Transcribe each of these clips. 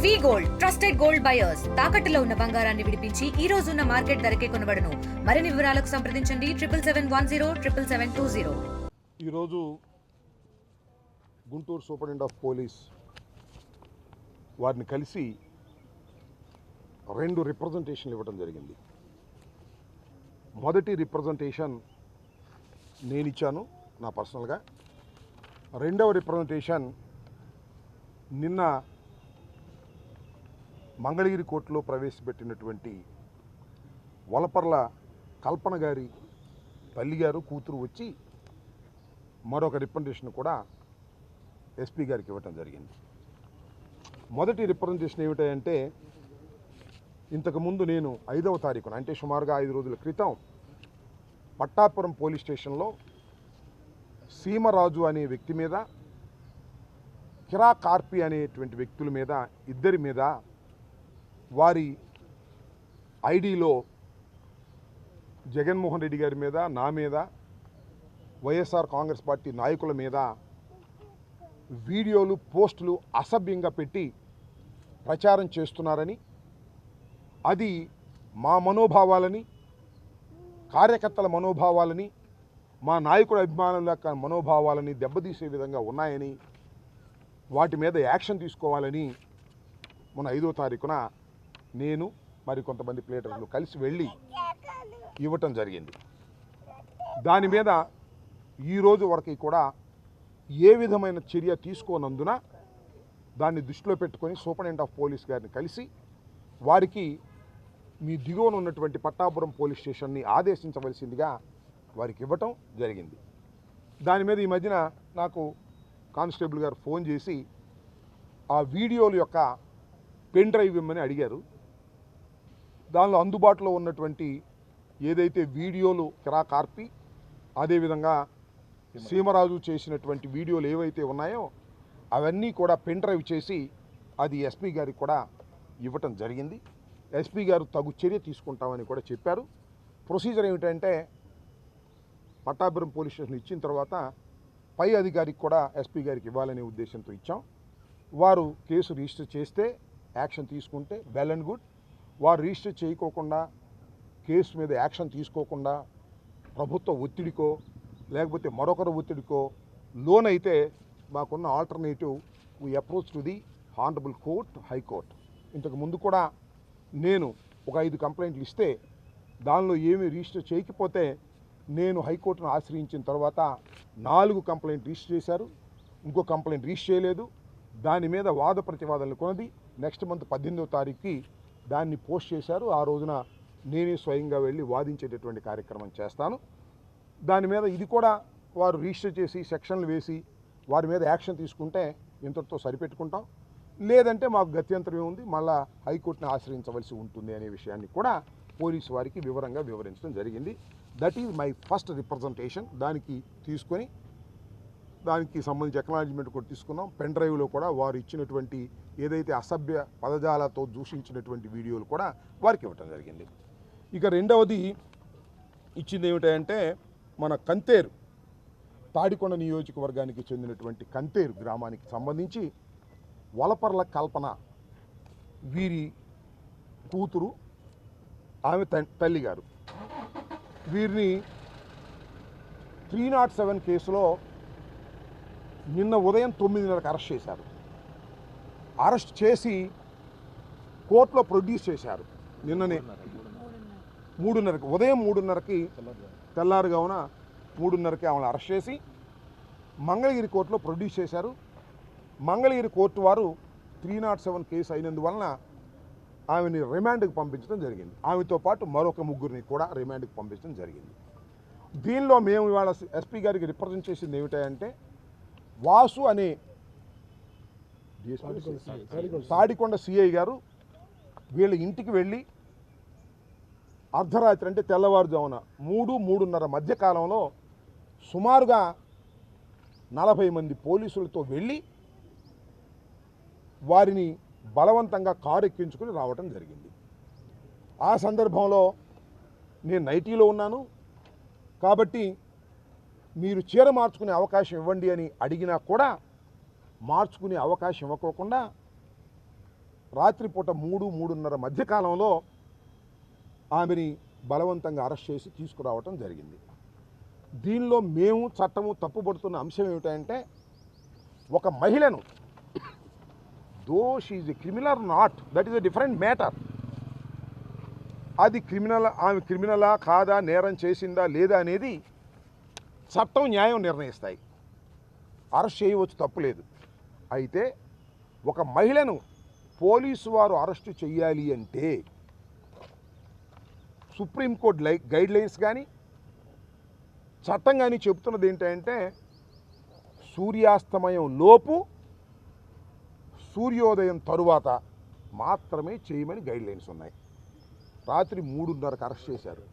వి gold trusted gold buyers తాకట్టులో ఉన్న బంగారాన్ని విడిపించి ఈ రోజు ఉన్న మార్కెట్ ధరకే కొనబడును. మరిన్ని వివరాలకు సంప్రదించండి 7771077720. ఈరోజు గుంటూరు సూపరింటెండెంట్ ఆఫ్ పోలీస్ వారిని కలిసి 2 రిప్రజెంటేషన్లు ఇవ్వడం జరిగింది. మొదటి రిప్రజెంటేషన్ నేను ఇచ్చాను నా పర్సనల్గా. రెండవ రిప్రజెంటేషన్ నిన్న మంగళగిరి కోర్టులో ప్రవేశపెట్టినటువంటి వలపర్ల కల్పన గారి తల్లి గారు కూతురు వచ్చి మరొక రిప్రజెంటేషన్ కూడా ఎస్పీ గారికి ఇవ్వటం జరిగింది. మొదటి రిప్రజెంటేషన్ ఏమిటంటే, ఇంతకుముందు నేను 5వ తారీఖున అంటే సుమారుగా 5 రోజుల క్రితం పట్టాపురం పోలీస్ స్టేషన్లో సీమరాజు అనే వ్యక్తి మీద, కిరా కార్పి అనేటువంటి వ్యక్తుల మీద, ఇద్దరి మీద వారి ఐడిలో జగన్మోహన్ రెడ్డి గారి మీద, నా మీద, వైఎస్ఆర్ కాంగ్రెస్ పార్టీ నాయకుల మీద వీడియోలు, పోస్టులు అసభ్యంగా పెట్టి ప్రచారం చేస్తున్నారని, అది మా మనోభావాలని, కార్యకర్తల మనోభావాలని, మా నాయకుల అభిమానుల యొక్క మనోభావాలని దెబ్బతీసే విధంగా ఉన్నాయని, వాటి మీద యాక్షన్ తీసుకోవాలని మన 5వ తారీఖున నేను మరి కొంతమంది ప్లేటర్లు కలిసి వెళ్ళి ఇవ్వటం జరిగింది. దాని మీద ఈరోజు వరకు కూడా ఏ విధమైన చర్య తీసుకోనందున దాన్ని దృష్టిలో పెట్టుకొని సూపరింటెండెంట్ ఆఫ్ పోలీస్ గారిని కలిసి వారికి మీ దిగువన ఉన్నటువంటి పట్టాపురం పోలీస్ స్టేషన్ని ఆదేశించవలసిందిగా వారికి ఇవ్వటం జరిగింది. దాని మీద ఈ మధ్యన నాకు కానిస్టేబుల్ గారు ఫోన్ చేసి ఆ వీడియోల యొక్క పెన్ డ్రైవ్ ఇమ్మని అడిగారు. దానిలో అందుబాటులో ఉన్నటువంటి ఏదైతే వీడియోలు కిరా కార్పి, అదేవిధంగా సీమరాజు చేసినటువంటి వీడియోలు ఏవైతే ఉన్నాయో అవన్నీ కూడా పెన్ డ్రైవ్ చేసి అది ఎస్పీ గారికి కూడా ఇవ్వటం జరిగింది. ఎస్పీ గారు తగు చర్య తీసుకుంటామని కూడా చెప్పారు. ప్రొసీజర్ ఏమిటంటే, పట్టాపురం పోలీస్ స్టేషన్ ఇచ్చిన తర్వాత పై అధికారికి కూడా ఎస్పీ గారికి ఇవ్వాలనే ఉద్దేశంతో ఇచ్చాం. వారు కేసు రిజిస్టర్ చేస్తే యాక్షన్ తీసుకుంటే వెల్ అండ్ గుడ్. వారు రిజిస్టర్ చేయకోకుండా, కేసు మీద యాక్షన్ తీసుకోకుండా ప్రభుత్వ ఒత్తిడికో లేకపోతే మరొకరు ఒత్తిడికో లోనైతే మాకున్న alternative we approach to the honourable court, high court. ఇంతకు ముందు కూడా నేను ఒక 5 కంప్లైంట్లు ఇస్తే దానిలో ఏమీ రిజిస్టర్ చేయకపోతే నేను హైకోర్టును ఆశ్రయించిన తర్వాత 4 కంప్లైంట్ రిజిస్టర్ చేశారు, ఇంకో కంప్లైంట్ రిజిస్టర్ చేయలేదు. దాని మీద వాద ప్రతివాదనలు కొనది నెక్స్ట్ మంత్ 18వ తారీఖుకి దాన్ని పోస్ట్ చేశారు. ఆ రోజున నేనే స్వయంగా వెళ్ళి వాదించేటటువంటి కార్యక్రమం చేస్తాను. దాని మీద ఇది కూడా వారు రిజిస్టర్ చేసి సెక్షన్లు వేసి వారి మీద యాక్షన్ తీసుకుంటే ఇంతటితో సరిపెట్టుకుంటాం. లేదంటే మాకు గత్యంతరం ఉంది, మళ్ళా హైకోర్టుని ఆశ్రయించవలసి ఉంటుంది అనే విషయాన్ని కూడా పోలీసు వారికి వివరంగా వివరించడం జరిగింది. That is my first representation. దానికి తీసుకొని దానికి సంబంధించి అక్నాలెడ్జ్మెంట్ కూడా తీసుకున్నాం. పెన్ డ్రైవ్లో కూడా వారు ఇచ్చినటువంటి ఏదైతే అసభ్య పదజాలతో దూషించినటువంటి వీడియోలు కూడా వారికి ఇవ్వటం జరిగింది. ఇక రెండవది ఇచ్చింది ఏమిటంటే, మన కంతేరు తాడికొండ నియోజకవర్గానికి చెందినటువంటి కంతేరు గ్రామానికి సంబంధించి వలపర్ల కల్పన వీరి కూతురు, ఆమె తల్లి గారు, వీరిని 307 కేసులో నిన్న ఉదయం 9:30కి అరెస్ట్ చేశారు. అరెస్ట్ చేసి కోర్టులో ప్రొడ్యూస్ చేశారు. నిన్ననే 3:30కి, ఉదయం 3:30కి, తెల్లారుగావున 3:30కి ఆమెను అరెస్ట్ చేసి మంగళగిరి కోర్టులో ప్రొడ్యూస్ చేశారు. మంగళగిరి కోర్టు వారు 307 కేసు అయినందువలన ఆమెని రిమాండ్కి పంపించడం జరిగింది. ఆమెతో పాటు మరొక 3 కూడా రిమాండ్కి పంపించడం జరిగింది. దీనిలో మేము ఇవాళ ఎస్పీ గారికి రిప్రజెంట్ చేసింది ఏమిటంటే, వాసు అనే తాడికొండ సిఐ గారు వీళ్ళ ఇంటికి వెళ్ళి అర్ధరాత్రి అంటే తెల్లవారుజామున 3-3:30 మధ్య కాలంలో సుమారుగా 40 మంది పోలీసులతో వెళ్ళి వారిని బలవంతంగా కారు ఎక్కించుకుని రావటం జరిగింది. ఆ సందర్భంలో నేను నైటీలో ఉన్నాను కాబట్టి మీరు చీర మార్చుకునే అవకాశం ఇవ్వండి అని అడిగినా కూడా మార్చుకునే అవకాశం ఇవ్వకోకుండా రాత్రిపూట 3-3:30 మధ్యకాలంలో ఆమెని బలవంతంగా అరెస్ట్ చేసి తీసుకురావటం జరిగింది. దీనిలో మేము చట్టము తప్పుపడుతున్న అంశం ఏమిటంటే, ఒక మహిళను though she is a criminal not, that is a different matter. అది క్రిమినల్, ఆమె క్రిమినలా కాదా, నేరం చేసిందా లేదా అనేది చట్టం న్యాయం నిర్ణయిస్తాయి. అరెస్ట్ చేయవచ్చు, తప్పులేదు. అయితే ఒక మహిళను పోలీసు వారు అరెస్టు చేయాలి అంటే సుప్రీంకోర్టు గైడ్ లైన్స్ కానీ చట్టం కానీ చెబుతున్నది ఏంటంటే, సూర్యాస్తమయం లోపు సూర్యోదయం తరువాత మాత్రమే చేయమని గైడ్ లైన్స్ ఉన్నాయి. రాత్రి 3:30కి అరెస్ట్ చేశారు.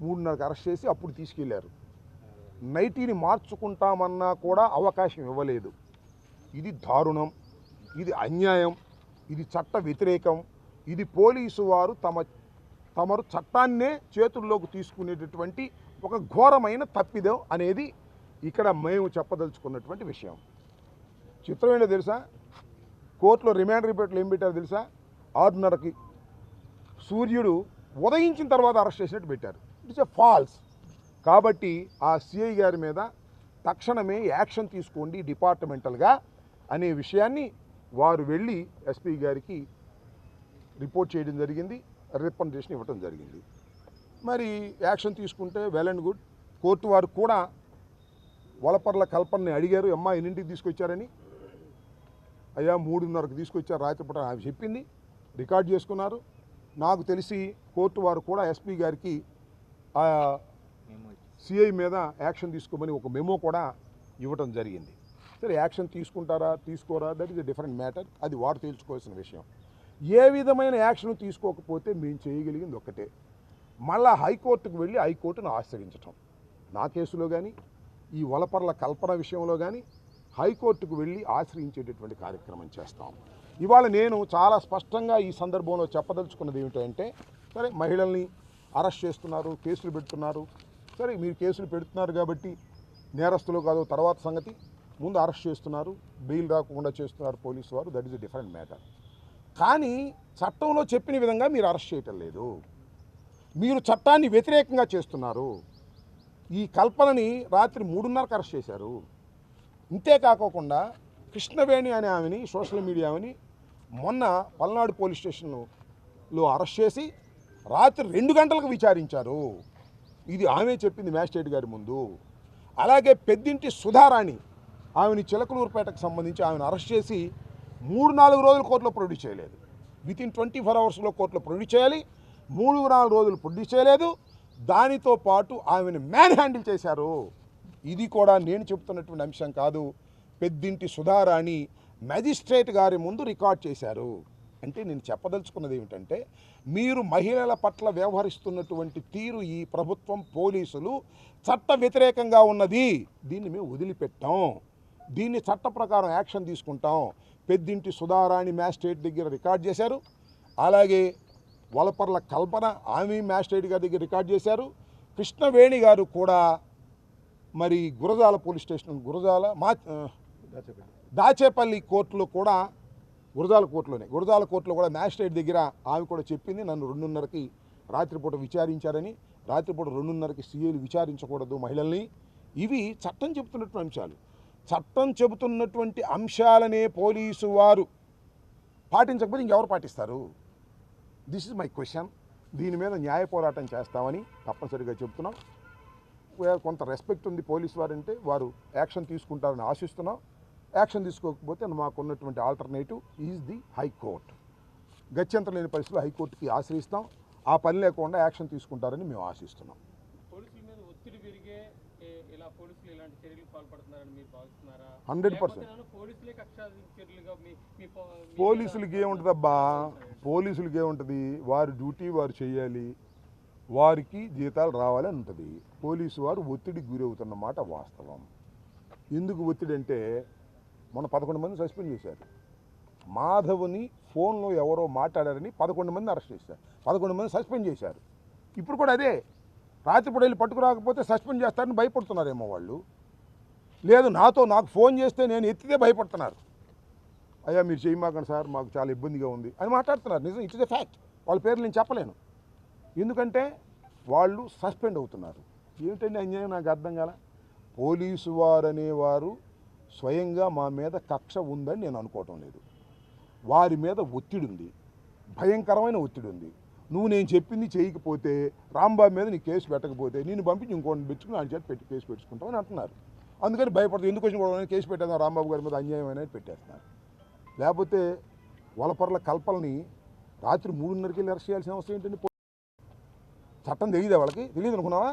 3:30కి అరెస్ట్ చేసి అప్పుడు తీసుకెళ్లారు. నైటీని మార్చుకుంటామన్నా కూడా అవకాశం ఇవ్వలేదు. ఇది దారుణం, ఇది అన్యాయం, ఇది చట్ట వ్యతిరేకం. ఇది పోలీసు వారు తమరు చట్టాన్నే చేతుల్లోకి తీసుకునేటటువంటి ఒక ఘోరమైన తప్పిదం అనేది ఇక్కడ మేము చెప్పదలుచుకున్నటువంటి విషయం. చిత్రం ఏంటో తెలుసా? కోర్టులో రిమాండ్ రిపోర్ట్లు ఏం పెట్టారో తెలుసా? 6:30కి సూర్యుడు ఉదయించిన తర్వాత అరెస్ట్ చేసినట్టు పెట్టారు. It's a false. కాబట్టి ఆ సిఐ గారి మీద తక్షణమే యాక్షన్ తీసుకోండి డిపార్ట్మెంటల్గా అనే విషయాన్ని వారు వెళ్ళి ఎస్పీ గారికి రిపోర్ట్ చేయడం జరిగింది, రికమెండేషన్ ఇవ్వడం జరిగింది. మరి యాక్షన్ తీసుకుంటే వెల్ అండ్ గుడ్. కోర్టు వారు కూడా వలపర్ల కల్పనని అడిగారు, అమ్మా ఎన్నింటికి తీసుకొచ్చారని. అయ్యా 3:30కి తీసుకొచ్చారు రాత్రిపూట ఆమె చెప్పింది, రికార్డ్ చేసుకున్నారు. నాకు తెలిసి కోర్టు వారు కూడా ఎస్పీ గారికి సిఐ మీద యాక్షన్ తీసుకోమని ఒక మెమో కూడా ఇవ్వడం జరిగింది. సరే, యాక్షన్ తీసుకుంటారా తీసుకోరా, that is a different matter. అది వారు తేల్చుకోవాల్సిన విషయం. ఏ విధమైన యాక్షన్ తీసుకోకపోతే మేము చేయగలిగింది ఒక్కటే, మళ్ళా హైకోర్టుకు వెళ్ళి హైకోర్టును ఆశ్రయించటం. నా కేసులో కానీ ఈ వలపర్ల కల్పన విషయంలో కానీ హైకోర్టుకు వెళ్ళి ఆశ్రయించేటటువంటి కార్యక్రమం చేస్తాం. ఇవాళ నేను చాలా స్పష్టంగా ఈ సందర్భంలో చెప్పదలుచుకున్నది ఏమిటంటే, సరే మహిళల్ని అరెస్ట్ చేస్తున్నారు, కేసులు పెడుతున్నారు. సరే, మీరు కేసులు పెడుతున్నారు కాబట్టి నేరస్తులు కాదు తర్వాత సంగతి. ముందు అరెస్ట్ చేస్తున్నారు, బెయిల్ రాకుండా చేస్తున్నారు పోలీసు వారు, that is a different matter. కానీ చట్టంలో చెప్పిన విధంగా మీరు అరెస్ట్ చేయటం లేదు. మీరు చట్టాన్ని వ్యతిరేకంగా చేస్తున్నారు. ఈ కల్పనని రాత్రి 3:30కి అరెస్ట్ చేశారు. ఇంతే కాకోకుండా కృష్ణవేణి అనే ఆమెని, సోషల్ మీడియా ఆమెని మొన్న పల్నాడు పోలీస్ స్టేషన్లో అరెస్ట్ చేసి రాత్రి 2 గంటలకు విచారించారు. ఇది ఆమె చెప్పింది మ్యాజిస్ట్రేట్ గారి ముందు. అలాగే పెద్దింటి సుధారాణి, ఆమెని చిలకలూరుపేటకు సంబంధించి ఆమెను అరెస్ట్ చేసి 3-4 రోజులు కోర్టులో ప్రొడ్యూస్ చేయలేదు. వితిన్ 24 అవర్స్లో కోర్టులో ప్రొడ్యూస్ చేయాలి. 3-4 రోజులు ప్రొడ్యూస్ చేయలేదు. దానితో పాటు ఆమెను మ్యాన్ హ్యాండిల్ చేశారు. ఇది కూడా నేను చెప్తున్నటువంటి అంశం కాదు. పెద్దింటి సుధారాణి మ్యాజిస్ట్రేట్ గారి ముందు రికార్డ్ చేశారు. అంటే నేను చెప్పదలుచుకున్నది ఏమిటంటే, మీరు మహిళల పట్ల వ్యవహరిస్తున్నటువంటి తీరు ఈ ప్రభుత్వం, పోలీసులు చట్ట వ్యతిరేకంగా ఉన్నది. దీన్ని మేము వదిలిపెట్టాం. దీన్ని చట్ట ప్రకారం యాక్షన్ తీసుకుంటాం. పెద్దింటి సుధారాణి మ్యాజిస్ట్రేట్ దగ్గర రికార్డ్ చేశారు. అలాగే వలపర్ల కల్పన ఆమె మ్యాజిస్ట్రేట్ గారి దగ్గర రికార్డ్ చేశారు. కృష్ణవేణి గారు కూడా మరి గురజాల పోలీస్ స్టేషన్, దాచేపల్లి కోర్టులో కూడా, గురజాల కోర్టులో కూడా మ్యాజిస్ట్రేట్ దగ్గర ఆమె కూడా చెప్పింది, నన్ను 2:30కి రాత్రిపూట విచారించారని. రాత్రిపూట 2:30కి సీఏలు విచారించకూడదు మహిళల్ని. ఇవి చట్టం చెబుతున్నటువంటి అంశాలు. చట్టం చెబుతున్నటువంటి అంశాలనే పోలీసు వారు పాటించకపోతే ఇంకెవరు పాటిస్తారు? This is my question. దీని మీద న్యాయ పోరాటం చేస్తామని తప్పనిసరిగా చెప్తున్నాం. కొంత రెస్పెక్ట్ ఉంది పోలీసు వారంటే, వారు యాక్షన్ తీసుకుంటారని ఆశిస్తున్నాం. యాక్షన్ తీసుకోకపోతే మాకున్నటువంటి ఆల్టర్నేటివ్ ఈజ్ ది హైకోర్టు. గత్యంతరం లేని పరిస్థితుల్లో హైకోర్టుకి ఆశ్రయిస్తాం. ఆ పని లేకుండా యాక్షన్ తీసుకుంటారని మేము ఆశిస్తున్నాం. పోలీసుల మీద ఒత్తిడి పెరిగే ఇలా పోలీసులు ఇలాంటి చర్యలు పాల్పడుతున్నారని మీరు భావిస్తున్నారా? 100%. పోలీసులే కక్ష చర్యలుగా పోలీసులకి ఏముంటుందబ్బా, పోలీసులకి ఏముంటుంది? వారి డ్యూటీ వారు చేయాలి, వారికి జీతాలు రావాలని ఉంటుంది. పోలీసు వారు ఒత్తిడికి గురవుతున్న మాట వాస్తవం. ఎందుకు ఒత్తిడి అంటే, మన 11 మంది సస్పెండ్ చేశారు. మాధవ్ని ఫోన్లో ఎవరో మాట్లాడారని 11 మంది అరెస్ట్ చేశారు, 11 మంది సస్పెండ్ చేశారు. ఇప్పుడు కూడా అదే, రాత్రిపూట వెళ్ళి పట్టుకురాకపోతే సస్పెండ్ చేస్తారని భయపడుతున్నారేమో వాళ్ళు. లేదు, నాకు ఫోన్ చేస్తే నేను ఎత్తితే భయపడుతున్నారు. అయ్యా మీరు చేయమాకండి సార్, మాకు చాలా ఇబ్బందిగా ఉంది అని మాట్లాడుతున్నారు. నిజం, ఇట్ ఇస్ ఎ ఫ్యాక్ట్. వాళ్ళ పేర్లు నేను చెప్పలేను, ఎందుకంటే వాళ్ళు సస్పెండ్ అవుతున్నారు. ఏమిటండి అన్యాయం, నాకు అర్థం కాల. పోలీసు వారు అనేవారు స్వయంగా మా మీద కక్ష ఉందని నేను అనుకోవటం లేదు. వారి మీద ఒత్తిడి ఉంది, భయంకరమైన ఒత్తిడి ఉంది. నువ్వు నేను చెప్పింది చేయకపోతే, రాంబాబు మీద నీ కేసు పెట్టకపోతే నేను పంపించి ఇంకోటి పెట్టుకుని ఆయన చేత పెట్టి కేసు పెట్టుకుంటామని అంటున్నారు. అందుకని భయపడుతుంది. ఎందుకు వచ్చిన కూడా కేసు పెట్టేద్దాం రాంబాబు గారి మీద అన్యాయం అనేది పెట్టేస్తున్నారు. లేకపోతే వలపర్ల కల్పల్ని రాత్రి 3:30కి వెళ్ళి అరెస్ట్ చేయాల్సిన అవసరం ఏంటండి? చట్టం తెలియదా వాళ్ళకి? తెలియదు అనుకున్నావా?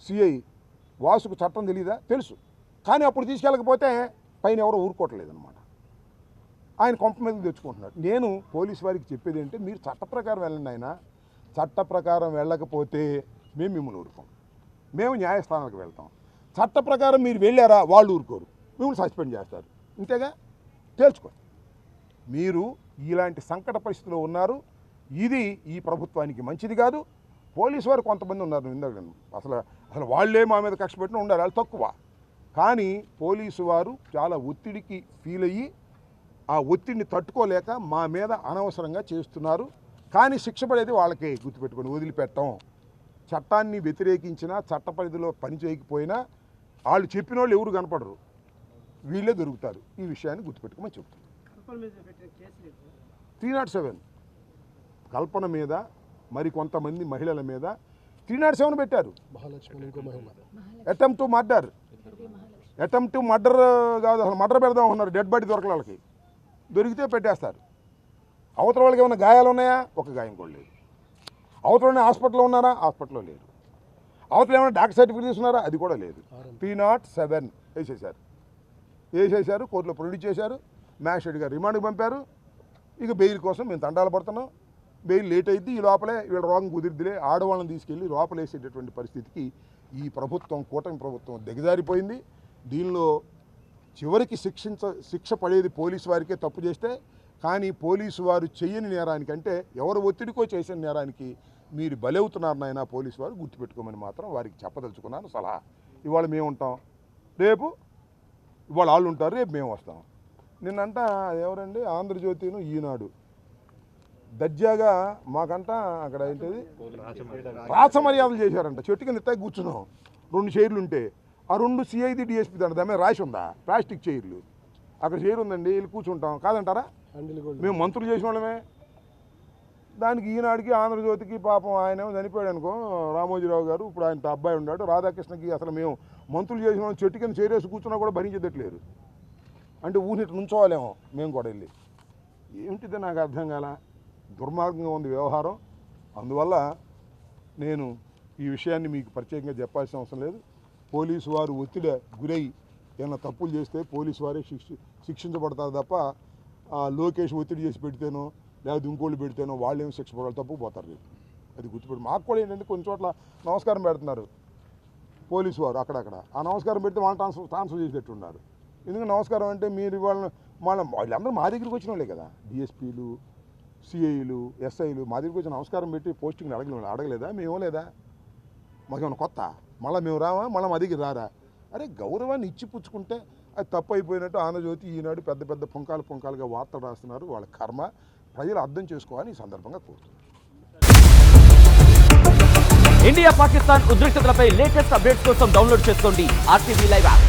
సిఐ వాసుకు చట్టం తెలియదా? తెలుసు. కానీ అప్పుడు తీసుకెళ్ళకపోతే పైన ఎవరో ఊరుకోవట్లేదు అనమాట. ఆయన కొంప మీద తెచ్చుకుంటున్నాడు. నేను పోలీసు వారికి చెప్పేది ఏంటంటే, మీరు చట్ట ప్రకారం వెళ్ళండి. ఆయన చట్ట ప్రకారం వెళ్ళకపోతే మేము మిమ్మల్ని ఊరుకోం, మేము న్యాయస్థానాలకు వెళ్తాం. చట్ట ప్రకారం మీరు వెళ్ళారా, వాళ్ళు ఊరుకోరు, మిమ్మల్ని సస్పెండ్ చేస్తారు. ఇంతేగా, తేల్చుకోండి. మీరు ఇలాంటి సంకట పరిస్థితిలో ఉన్నారు. ఇది ఈ ప్రభుత్వానికి మంచిది కాదు. పోలీసు వారు కొంతమంది ఉన్నారు, ఇందాక అసలు వాళ్ళే మా మీద కక్ష పెట్టిన ఉండాలి, వాళ్ళు తక్కువ. కానీ పోలీసు వారు చాలా ఒత్తిడికి ఫీల్ అయ్యి ఆ ఒత్తిడిని తట్టుకోలేక మా మీద అనవసరంగా చేస్తున్నారు. కానీ శిక్ష పడేది వాళ్ళకే, గుర్తుపెట్టుకొని వదిలిపెట్టం. చట్టాన్ని వ్యతిరేకించినా, చట్ట పరిధిలో పని చేయకపోయినా వాళ్ళు చెప్పిన వాళ్ళు ఎవరు కనపడరు, వీళ్ళే దొరుకుతారు. ఈ విషయాన్ని గుర్తుపెట్టుకోమని చెప్తాను. 307 కల్పన మీద, మరి కొంతమంది మహిళల మీద 307 పెట్టారు. అటెంప్ట్ టు మర్డర్ కాదు, అసలు మర్డర్ పెడదాం అన్నారు. డెడ్ బాడీ దొరకల వాళ్ళకి, దొరికితే పెట్టేస్తారు. అవతల వాళ్ళకి ఏమైనా గాయాలు ఉన్నాయా? ఒక గాయం కూడా లేదు. అవతల హాస్పిటల్లో ఉన్నారా? హాస్పిటల్లో లేరు. అవతల ఏమైనా డాక్టర్ సర్టిఫికేట్ తీసుకున్నారా? అది కూడా లేదు. 307 వేసేశారు, కోర్టులో ప్రొడ్యూస్ చేశారు, మ్యాజిస్ట్రేట్ గారు రిమాండ్కి పంపారు. ఇక బెయిల్ కోసం మేము తండాలు పడుతున్నాం. బెయిల్ లేట్ అయింది. ఈ లోపలే వీళ్ళ రోగం కుదిరిదిలే ఆడవాళ్ళని తీసుకెళ్ళి లోపలేసేటటువంటి పరిస్థితికి ఈ ప్రభుత్వం, కూటమి ప్రభుత్వం దిగజారిపోయింది. దీనిలో చివరికి శిక్ష పడేది పోలీసు వారికే తప్పు చేస్తే. కానీ పోలీసు వారు చెయ్యని నేరానికంటే ఎవరు ఒత్తిడికో చేసిన నేరానికి మీరు బలవుతున్నారు నాయన పోలీసు వారు, గుర్తుపెట్టుకోమని మాత్రం వారికి చెప్పదలుచుకున్నాను సలహా. ఇవాళ మేము ఉంటాం, రేపు ఇవాళ వాళ్ళు ఉంటారు, రేపు మేము వస్తాం. నిన్నంట ఎవరండి, ఆంధ్రజ్యోతిను ఈనాడు దర్జాగా మాకంట అక్కడ ఏంటది రాచమర్యాదలు చేశారంట. చెట్టు కింద ఇట్లా కూర్చున్నాం, 2 చైర్లు ఉంటే ఆ 2 సిఐది డిఎస్పీ దండ దాని మీద రాసి ఉందా, ప్లాస్టిక్ చైర్లు. అక్కడ చైర్ ఉందండి, వెళ్ళి కూర్చుంటాం కాదంటారా? మేము మంత్రులు చేసిన వాళ్ళమే. దానికి ఈనాడికి ఆంధ్రజ్యోతికి పాపం ఆయన చనిపోయాడు అనుకో, రామోజీరావు గారు, ఇప్పుడు ఆయన అబ్బాయి ఉన్నాడు రాధాకృష్ణకి. అసలు మేము మంత్రులు చేసిన వాళ్ళు చెట్టు కింద చైరేసి కూర్చున్నా కూడా భరించేటట్లేరు. అంటే ఊరిని నుంచోవాలేమో మేము కూడా వెళ్ళి. ఏమిటిదో నాకు అర్థం కాల, దుర్మార్గంగా ఉంది వ్యవహారం. అందువల్ల నేను ఈ విషయాన్ని మీకు ప్రత్యేకంగా చెప్పాల్సిన అవసరం లేదు. పోలీసు వారు ఒత్తిడి గురై ఏమైనా తప్పులు చేస్తే పోలీసు వారే శిక్షించబడతారు తప్ప లోకేష్ ఒత్తిడి చేసి పెడితేనో లేకపోతే ఇంకోళ్ళు పెడితేనో వాళ్ళు ఏమి శిక్ష పడాలి, తప్పు పోతారు రేపు. అది గుర్తుపెట్టి. మాకు కూడా ఏంటంటే కొన్ని చోట్ల నమస్కారం పెడుతున్నారు పోలీసు వారు, అక్కడక్కడ ఆ నమస్కారం పెడితే వాళ్ళు ట్రాన్స్ఫర్ చేసేటట్టు ఉన్నారు. ఎందుకంటే నమస్కారం అంటే మీరు వాళ్ళందరూ మా దగ్గరికి వచ్చిన వాళ్ళే కదా, డిఎస్పీలు, సిఐలు, ఎస్ఐలు మా దగ్గరికి వచ్చి నమస్కారం పెట్టి పోస్టింగ్ అడగలేదా? మేము లేదా? మాకేమైనా కొత్త? మళ్ళీ మేము రావా? మళ్ళీ మా దగ్గర రారా? అరే గౌరవాన్ని ఇచ్చి పుచ్చుకుంటే అది తప్పు అయిపోయినట్టు ఆంధ్రజ్యోతి ఈనాడు పెద్ద పెద్ద పుంకాలుగా వార్తలు రాస్తున్నారు. వాళ్ళ కర్మ, ప్రజలు అర్థం చేసుకోవాలని ఈ సందర్భంగా కోరుతున్నారు. ఇండియా పాకిస్తాన్ ఉద్రిక్తతలపై లేటెస్ట్ అప్డేట్స్ కోసం డౌన్లోడ్ చేసుకోండి RTV లైవ్ యాప్.